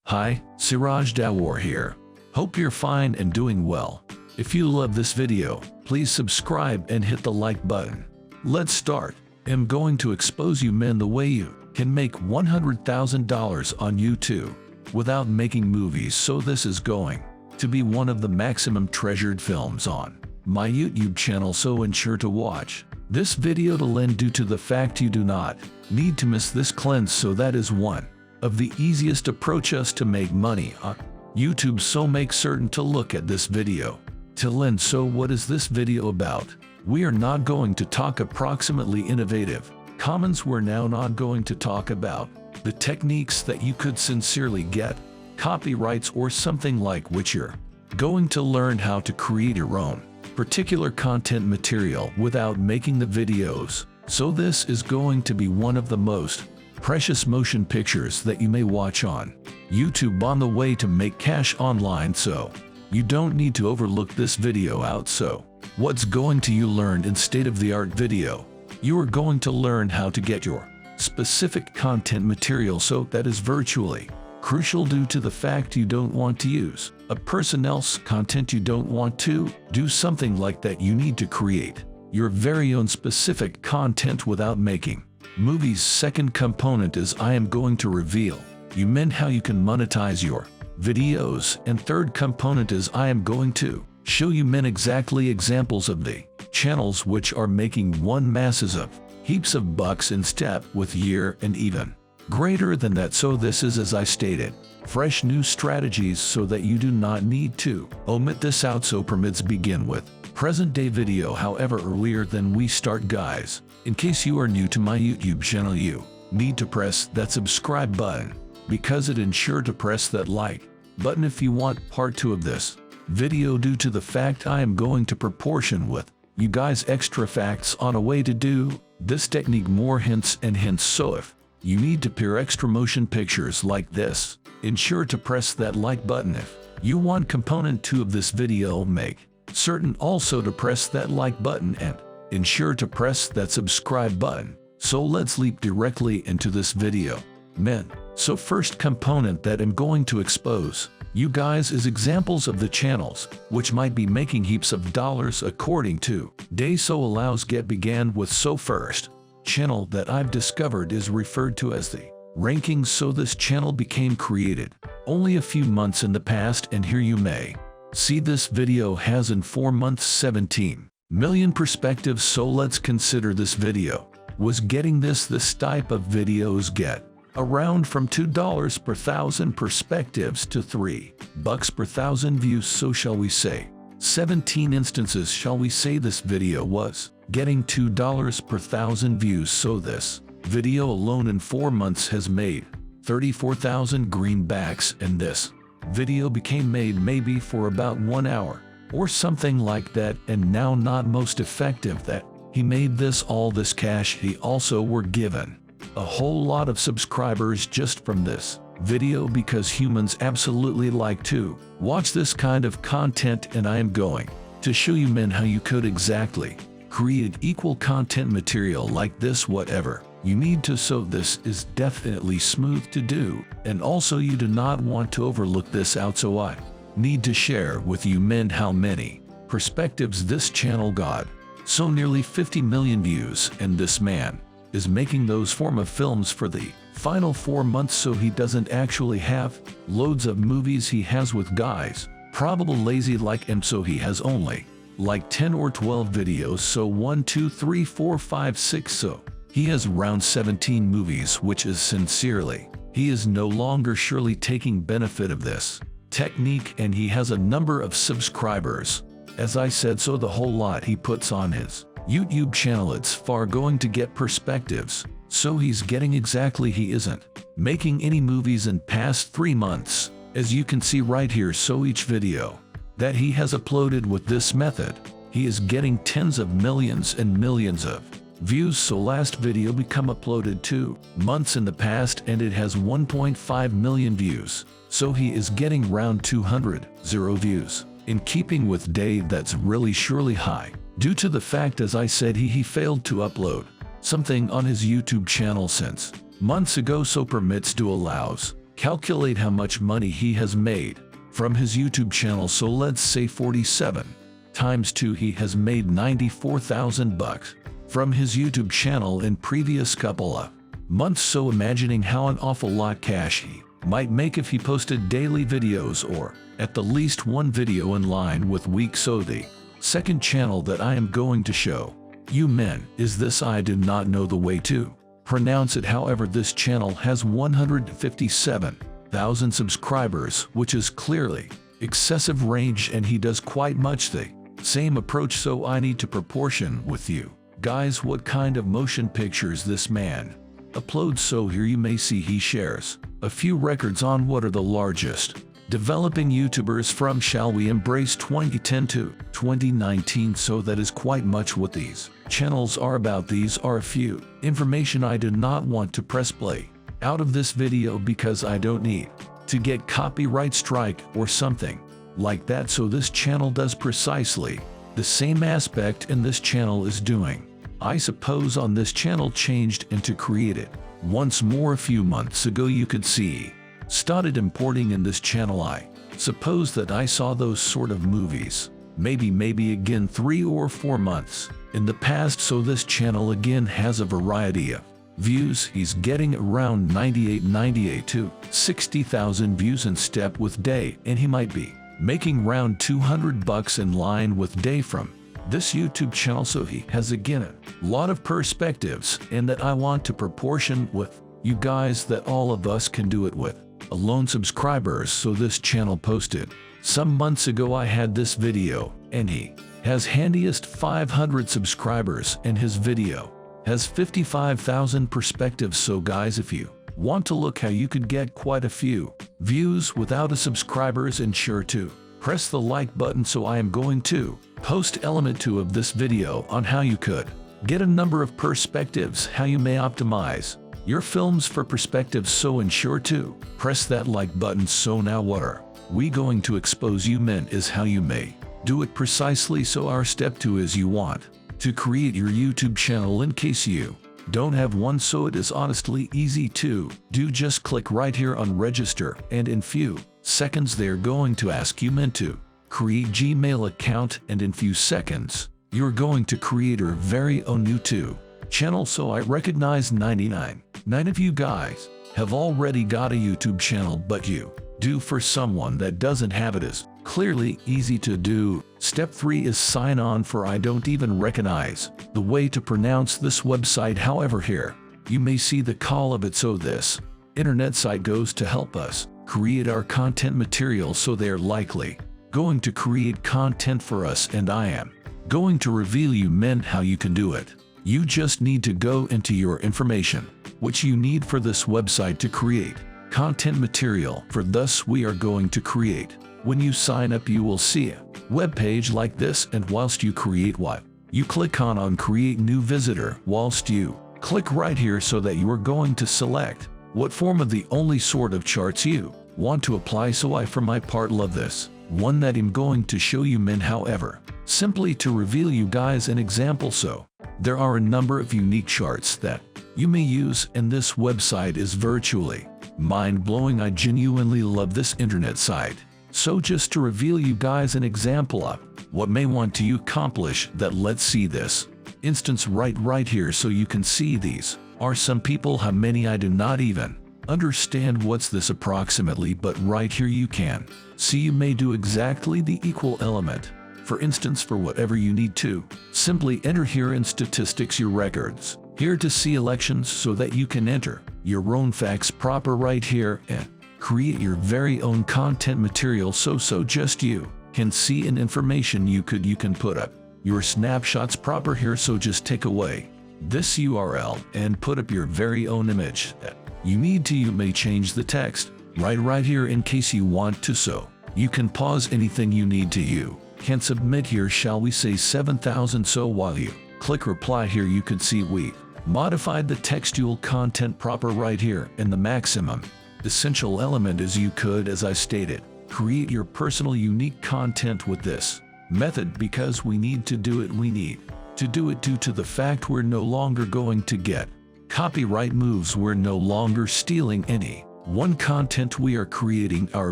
Hi, Siraj Dawar here. Hope you're fine and doing well. If you love this video, please subscribe and hit the like button. Let's start. I'm going to expose you men the way you can make $100,000 on YouTube without making movies, so this is going to be one of the maximum treasured films on my YouTube channel, so ensure to watch this video to end due to the fact you do not need to miss this cleanse, so that is one of the easiest approaches to make money on YouTube, so make certain to look at this video till end. So what is this video about? We are not going to talk approximately innovative commons. We're now not going to talk about the techniques that you could sincerely get copyrights or something like which you're going to learn how to create your own particular content material without making the videos. So this is going to be one of the most precious motion pictures that you may watch on YouTube on the way to make cash online, so you don't need to overlook this video out. So what's going to you learn in state-of-the-art video? You are going to learn how to get your specific content material, so that is virtually crucial due to the fact you don't want to use a person else's content. You don't want to do something like that. You need to create your very own specific content without making movies. Second component is I am going to reveal you men how you can monetize your videos, and third component is I am going to show you men exactly examples of the channels which are making one masses of heaps of bucks in step with year and even greater than that. So this is, as I stated, fresh new strategies so that you do not need to omit this out. So permits begin with present day video. However, earlier than we start, guys, in case you are new to my YouTube channel, you need to press that subscribe button, because it ensure to press that like button if you want part 2 of this video, due to the fact I am going to proportion with you guys extra facts on a way to do this technique, more hints and hints. So if you need to pair extra motion pictures like this, ensure to press that like button. If you want component 2 of this video, make certain also to press that like button and ensure to press that subscribe button. So let's leap directly into this video, men. So first component that I'm going to expose you guys is examples of the channels which might be making heaps of dollars according to day. So allows get began with. So first channel that I've discovered is referred to as the rankings. So this channel became created only a few months in the past, and here you may see this video has in 4 months 17 million perspectives. So let's consider this video was getting this type of videos get around from $2 per thousand perspectives to $3 per thousand views. So shall we say 17 instances, shall we say this video was getting $2 per thousand views. So this video alone in 4 months has made 34,000 greenbacks, and this video became made maybe for about 1 hour or something like that. And now not most effective that he made this all this cash. He also were given a whole lot of subscribers just from this video, because humans absolutely like to watch this kind of content, and I am going to show you men how you could exactly create equal content material like this whatever you need to. So this is definitely smooth to do, and also you do not want to overlook this out. So I need to share with you men how many perspectives this channel got. So nearly 50 million views, and this man is making those form of films for the final 4 months. So he doesn't actually have loads of movies he has with guys probably lazy like him, so he has only like 10 or 12 videos. So 1 2 3 4 5 6, so he has around 17 movies, which is sincerely he is no longer surely taking benefit of this technique, and he has a number of subscribers, as I said. So the whole lot he puts on his YouTube channel, it's far going to get perspectives. So he's getting exactly, he isn't making any movies in past 3 months, as you can see right here. So each video that he has uploaded with this method, he is getting tens of millions and millions of views. So last video become uploaded 2 months in the past, and it has 1.5 million views. So he is getting around 200 views. In keeping with Dave, that's really surely high, due to the fact, as I said, he failed to upload something on his YouTube channel since months ago. So permits do allows Calculate how much money he has made from his YouTube channel. So let's say 47 times 2, he has made 94,000 bucks from his YouTube channel in previous couple of months. So imagining how an awful lot cash he might make if he posted daily videos, or at the least one video in line with week. So the second channel that I am going to show you men is this. I do not know the way to pronounce it. However, this channel has 157,000 subscribers, which is clearly excessive range, and he does quite much the same approach. So I need to proportion with you guys what kind of motion pictures this man uploads. So here you may see he shares a few records on what are the largest developing YouTubers from, shall we embrace, 2010 to 2019. So that is quite much what these channels are about. These are a few information I do not want to press play out of this video because I don't need to get copyright strike or something like that. So this channel does precisely the same aspect, and this channel is doing, I suppose, on this channel changed into created once more a few months ago. You could see started importing in this channel. I suppose that I saw those sort of movies maybe again 3 or 4 months in the past. So this channel again has a variety of views. He's getting around 98 to 60,000 views in step with day, and he might be making around 200 bucks in line with day from this YouTube channel. So he has again a lot of perspectives, and that I want to proportion with you guys that all of us can do it with alone subscribers. So this channel posted some months ago. I had this video, and he has handiest 500 subscribers, and his video has 55,000 perspectives. So guys, if you want to look how you could get quite a few views without a subscribers, ensure to press the like button. So I am going to post element 2 of this video on how you could get a number of perspectives, how you may optimize your films for perspectives. So ensure to press that like button. So now what are we going to expose you men is how you may do it precisely. So our step 2 is you want to create your YouTube channel in case you don't have one. So it is honestly easy to do. Just click right here on register, and in few seconds they're going to ask you men to create Gmail account, and in few seconds you're going to create your very own YouTube channel. So I recognize 99 of you guys have already got a YouTube channel, but you do for someone that doesn't have it is clearly easy to do. Step 3 is sign on, for I don't even recognize the way to pronounce this website. However, here you may see the call of it. So this internet site goes to help us create our content material. So they're likely going to create content for us, and I am going to reveal you men how you can do it. You just need to go into your information, which you need for this website to create content material. For thus we are going to create. When you sign up, you will see a web page like this, and whilst you create what you click on create new visitor, whilst you click right here, so that you are going to select what form of the only sort of charts you want to apply. So I for my part love this one that I'm going to show you men. However, simply to reveal you guys an example. So there are a number of unique charts that you may use, and this website is virtually mind-blowing. I genuinely love this internet site. So just to reveal you guys an example of what may want to accomplish that, let's see this instance right here. So you can see these are some people. How many I do not even understand what's this approximately, but right here you can see you may do exactly the equal element. For instance, for whatever you need to, simply enter here in statistics your records, here to see elections, so that you can enter your own facts proper right here and create your very own content material. So just you can see an information you can put up your snapshots proper here. So just take away this URL and put up your very own image that you need to. You may change the text right here in case you want to. So you can pause anything you need to. You can submit here, shall we say 7,000. So while you click reply here, you can see we've modified the textual content proper right here, and the maximum essential element is you could, as I stated, create your personal unique content with this method. Because we need to do it due to the fact we're no longer going to get copyright moves. We're no longer stealing any one content we are creating our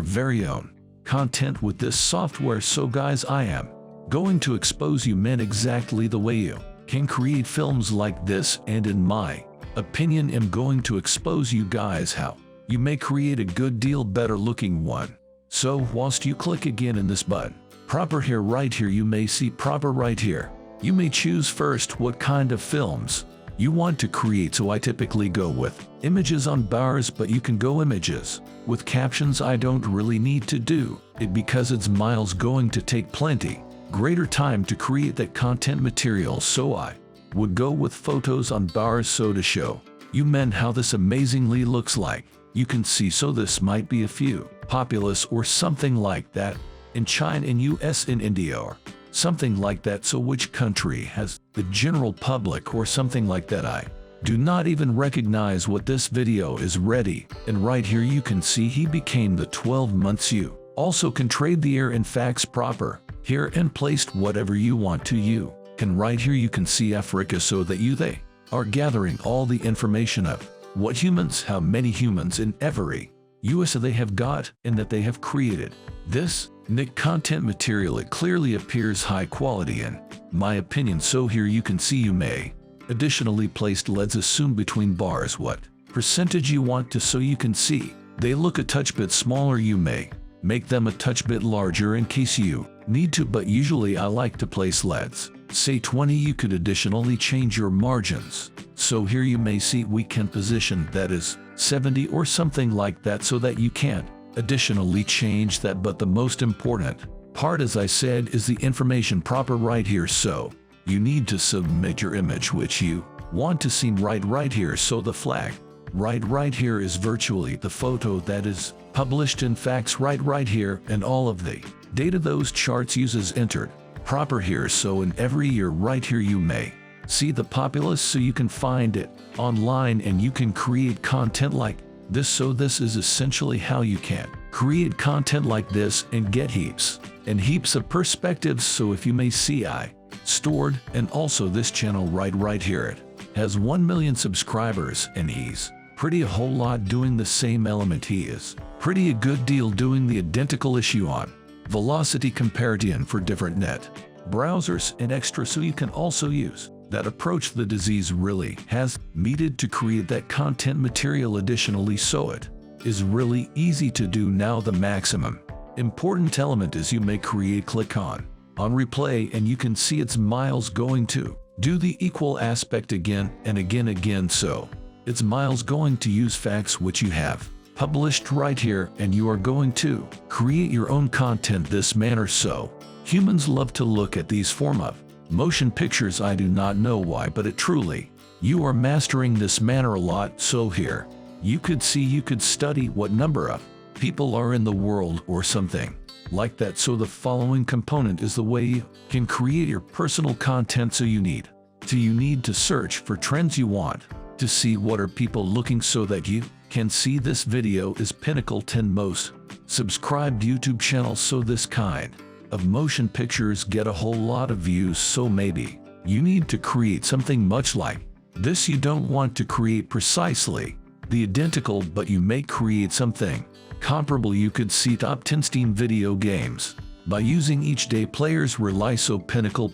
very own content with this software. So guys, I am going to expose you men exactly the way you can create films like this, and in my opinion I'm going to expose you guys how you may create a good deal better looking one. So whilst you click again in this button, proper here, right here, you may see proper right here. You may choose first what kind of films you want to create. So I typically go with images on bars, but you can go images with captions. I don't really need to do it because it's miles going to take plenty greater time to create that content material. So I would go with photos on bars. So to show you men how this amazingly looks like, you can see, so this might be a few populous or something like that in China, in US, in India, or something like that. So which country has the general public or something like that? I do not even recognize what this video is ready. And right here you can see he became the 12 months. You also can trade the air in facts proper here and placed whatever you want to. You can right here you can see Africa, so that they are gathering all the information of what humans, how many humans in every USA they have got, and that they have created this Nick content material. It clearly appears high quality in my opinion. So here you can see you may additionally placed, let's assume between bars, what percentage you want to, so you can see they look a touch bit smaller. You may make them a touch bit larger in case you need to, but usually I like to place, let's say 20. You could additionally change your margins. So here you may see we can position that as 70 or something like that, so that you can additionally change that. But the most important part, as I said, is the information proper right here. So you need to submit your image which you want to see right here. So the flag right here is virtually the photo that is published in facts right here, and all of the data those charts uses entered proper here. So in every year right here you may see the populace, so you can find it online and you can create content like this. So this is essentially how you can create content like this and get heaps and heaps of perspectives. So if you may see, I stored, and also this channel right here, it has 1 million subscribers, and he's pretty a whole lot doing the same element. He is pretty a good deal doing the identical issue on velocity comparison for different net browsers and extra. So you can also use that approach. The disease really has needed to create that content material additionally, so it is really easy to do. Now the maximum important element is you may create, click on replay, and you can see it's miles going to do the equal aspect again and again. So it's miles going to use facts which you have published right here, and you are going to create your own content this manner. So humans love to look at these form of motion pictures. I do not know why, but it truly, you are mastering this manner a lot. So here you could see, you could study what number of people are in the world or something like that. So the following component is the way you can create your personal content. So you need to search for trends. You want to see what are people looking, so that you can see this video is pinnacle 10 most subscribed YouTube channels. So this kind of motion pictures get a whole lot of views. So maybe you need to create something much like this. You don't want to create precisely the identical, but you may create something comparable. You could see top 10 Steam video games by using each day players rely. So pinnacle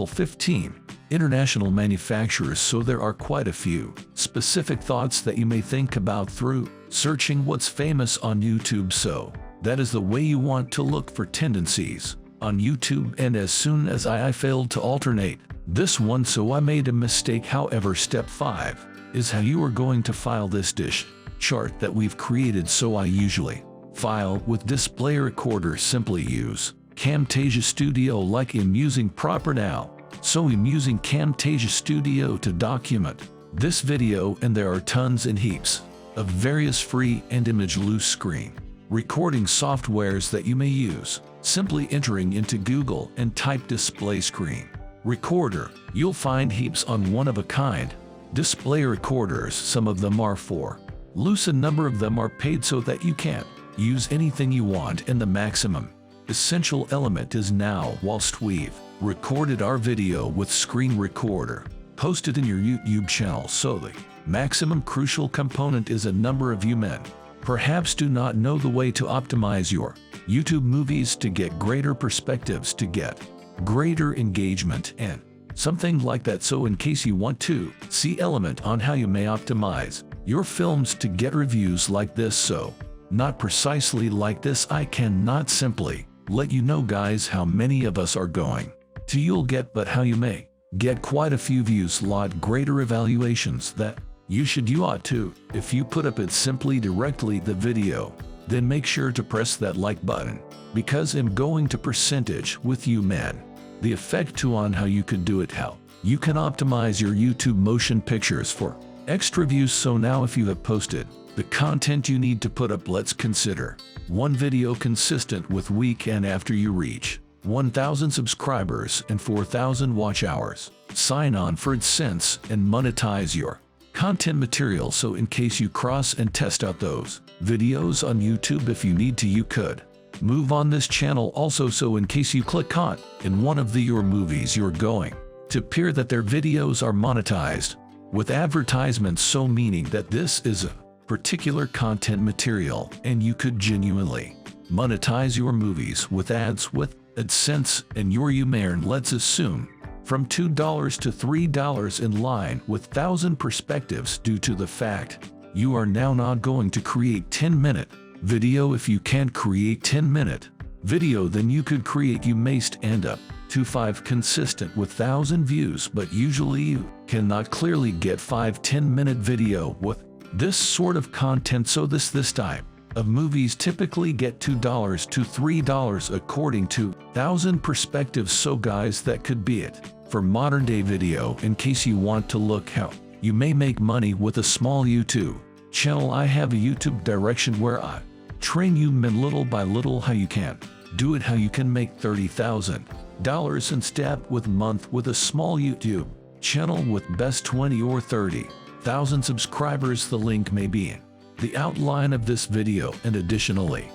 15 international manufacturers. So there are quite a few specific thoughts that you may think about through searching what's famous on YouTube. So that is the way you want to look for tendencies on YouTube. And as soon as I failed to alternate this one, so I made a mistake. However, step 5 is how you are going to file this dish chart that we've created. So I usually file with display recorder. Simply use Camtasia Studio like I'm using proper now. So I'm using Camtasia Studio to document this video, and there are tons and heaps of various free and image loose screen recording softwares that you may use. Simply entering into Google and type display screen recorder, you'll find heaps on one-of-a-kind display recorders. Some of them are for loose, a number of them are paid, so that you can use anything you want. And the maximum essential element is now, whilst we've recorded our video with screen recorder, posted in your YouTube channel. So the maximum crucial component is a number of you men perhaps do not know the way to optimize your YouTube movies to get greater perspectives, to get greater engagement, and something like that. So in case you want to see element on how you may optimize your films to get reviews like this, so not precisely like this, I cannot simply let you know guys how many of us are going to you'll get, but how you may get quite a few views, lot greater evaluations that you ought to. If you put up it simply directly the video, then make sure to press that like button, because I'm going to percentage with you man the effect to on how you could do it, how you can optimize your YouTube motion pictures for extra views. So now if you have posted the content you need to put up, let's consider one video consistent with week, and after you reach 1,000 subscribers and 4,000 watch hours, sign on for AdSense and monetize your content material. So in case you cross and test out those videos on YouTube, if you need to, you could move on this channel also. So in case you click on in one of your movies, you're going to appear that their videos are monetized with advertisements, so meaning that this is a particular content material and you could genuinely monetize your movies with ads with AdSense, and you may earn, let's assume, from $2 to $3 in line with 1,000 perspectives, due to the fact you are now not going to create 10-minute video. If you can't create 10-minute video, then you could create, you may end up to 5 consistent with 1,000 views, but usually you cannot clearly get 5-10-minute video with this sort of content. So this type of movies typically get $2 to $3 according to 1,000 perspectives. So guys, that could be it for modern day video. In case you want to look how you may make money with a small YouTube channel, I have a YouTube direction where I train you men little by little how you can do it, how you can make $30,000 in step with month with a small YouTube channel with best 20 or 30,000 subscribers. The link may be in the outline of this video, and additionally